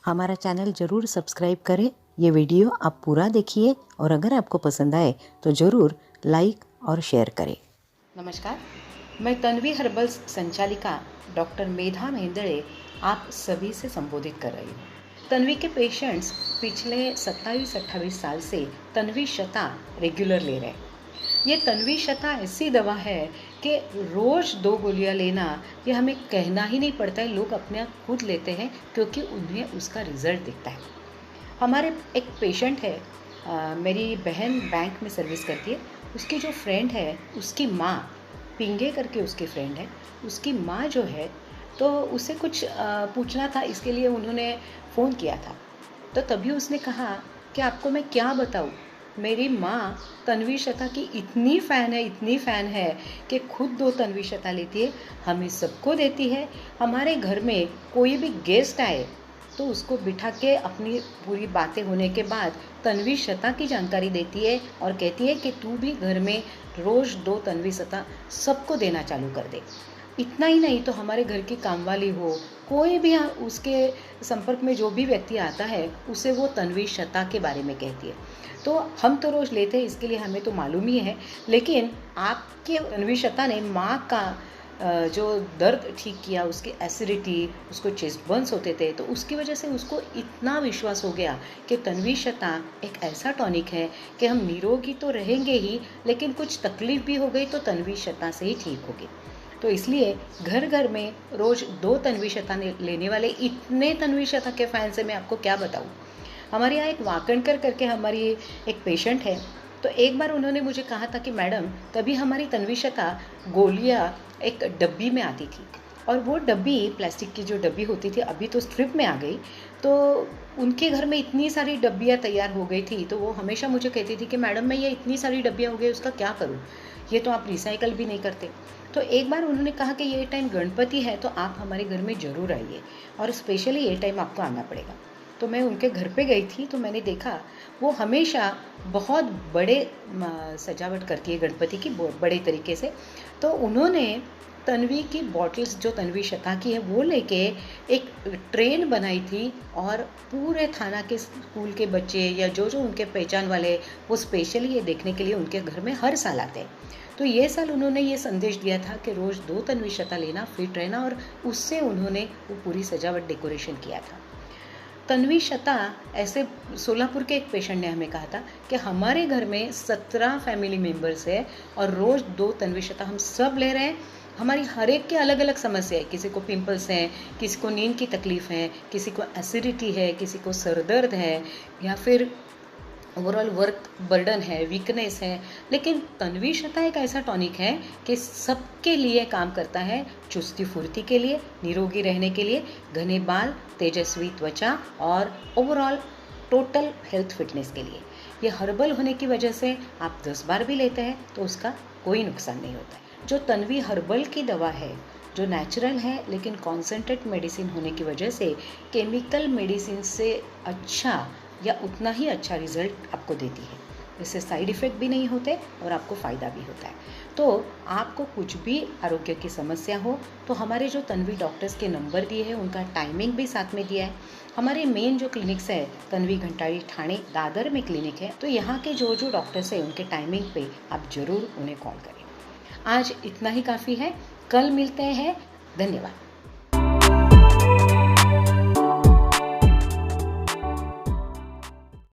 हमारा चैनल ज़रूर सब्सक्राइब करें। ये वीडियो आप पूरा देखिए और अगर आपको पसंद आए तो ज़रूर लाइक और शेयर करें। नमस्कार, मैं तन्वी हर्बल्स संचालिका डॉक्टर मेधा मेंदड़े आप सभी से संबोधित कर रही हूँ। तन्वी के पेशेंट्स पिछले 27-28 साल से तन्वी शता रेगुलर ले रहे हैं। ये तन्वी शता ऐसी दवा है कि रोज़ 2 गोलियाँ लेना ये हमें कहना ही नहीं पड़ता है, लोग अपने आप खुद लेते हैं क्योंकि उन्हें उसका रिज़ल्ट दिखता है। हमारे एक पेशेंट है, मेरी बहन बैंक में सर्विस करती है, उसकी जो फ्रेंड है उसकी माँ पिंगे करके उसकी फ्रेंड है, उसकी माँ जो है तो उससे कुछ पूछना था, इसके लिए उन्होंने फ़ोन किया था। तो तभी उसने कहा कि आपको मैं क्या बताऊँ, मेरी माँ तन्वी शता की इतनी फ़ैन है कि खुद 2 तन्वी शता लेती है, हमें सबको देती है। हमारे घर में कोई भी गेस्ट आए तो उसको बिठा के अपनी पूरी बातें होने के बाद तन्वी शता की जानकारी देती है और कहती है कि तू भी घर में रोज़ 2 तन्वी शता सबको देना चालू कर दे। इतना ही नहीं तो हमारे घर की कामवाली हो, कोई भी उसके संपर्क में जो भी व्यक्ति आता है उसे वो तन्वी शता के बारे में कहती है। तो हम तो रोज़ लेते हैं, इसके लिए हमें तो मालूम ही है, लेकिन आपके तन्वी शता ने माँ का जो दर्द ठीक किया, उसकी एसिडिटी, उसको चेस्ट बर्न्स होते थे, तो उसकी वजह से उसको इतना विश्वास हो गया कि तन्वी शता एक ऐसा टॉनिक है कि हम निरोगी तो रहेंगे ही, लेकिन कुछ तकलीफ भी हो गई तो तन्वी शता से ही ठीक होगी। तो इसलिए घर घर में रोज़ 2 तन्वी शता लेने वाले इतने तन्वी शता के फ़ैन से मैं आपको क्या बताऊँ। हमारे यहाँ एक वाकणकर करके हमारी एक पेशेंट है, तो एक बार उन्होंने मुझे कहा था कि मैडम तभी हमारी तन्वी शता गोलियाँ एक डब्बी में आती थी और वो डब्बी प्लास्टिक की जो डब्बी होती थी अभी तो स्ट्रिप में आ गई, तो उनके घर में इतनी सारी डब्बियाँ तैयार हो गई थी, तो वो हमेशा मुझे कहती थी कि मैडम मैं ये इतनी सारी डब्बियाँ हो गई, उसका क्या करूँ, ये तो आप रिसाइकल भी नहीं करते। तो एक बार उन्होंने कहा कि ये टाइम गणपति है तो आप हमारे घर में ज़रूर आइए और स्पेशली ये टाइम आपको आना पड़ेगा। तो मैं उनके घर पे गई थी, तो मैंने देखा वो हमेशा बहुत बड़े सजावट करती है गणपति की, बड़े तरीके से। तो उन्होंने तन्वी की बॉटल्स जो तन्वी शता की है वो लेके एक ट्रेन बनाई थी और पूरे थाना के स्कूल के बच्चे या जो जो उनके पहचान वाले वो स्पेशली ये देखने के लिए उनके घर में हर साल आते हैं। तो ये साल उन्होंने ये संदेश दिया था कि रोज़ 2 तन्वी शता लेना, फिट रहना, और उससे उन्होंने वो पूरी सजावट डेकोरेशन किया था। तन्वी शता ऐसे सोलापुर के एक पेशेंट ने हमें कहा था कि हमारे घर में 17 फैमिली मेम्बर्स है और रोज़ 2 तन्वी शता हम सब ले रहे हैं। हमारी हर एक की अलग अलग समस्या है, किसी को पिंपल्स हैं, किसी को नींद की तकलीफ़ है, किसी को एसिडिटी है, किसी को सर दर्द है, या फिर ओवरऑल वर्क बर्डन है, वीकनेस है। लेकिन तन्वी शता एक ऐसा टॉनिक है कि सबके लिए काम करता है, चुस्ती फुर्ती के लिए, निरोगी रहने के लिए, घने बाल, तेजस्वी त्वचा और ओवरऑल टोटल हेल्थ फिटनेस के लिए। ये हर्बल होने की वजह से आप 10 बार भी लेते हैं तो उसका कोई नुकसान नहीं होता है। जो तन्वी हर्बल की दवा है, जो नेचुरल है लेकिन कॉन्सेंट्रेट मेडिसिन होने की वजह से केमिकल मेडिसिन से अच्छा या उतना ही अच्छा रिजल्ट आपको देती है। इससे साइड इफ़ेक्ट भी नहीं होते और आपको फ़ायदा भी होता है। तो आपको कुछ भी आरोग्य की समस्या हो तो हमारे जो तन्वी डॉक्टर्स के नंबर दिए हैं उनका टाइमिंग भी साथ में दिया है। हमारे मेन जो क्लिनिक्स है तन्वी घंटाड़ी ठाणे दादर में क्लिनिक है, तो यहाँ के जो जो डॉक्टर्स हैं उनके टाइमिंग पे आप ज़रूर उन्हें कॉल करें। आज इतना ही काफ़ी है, कल मिलते हैं। धन्यवाद।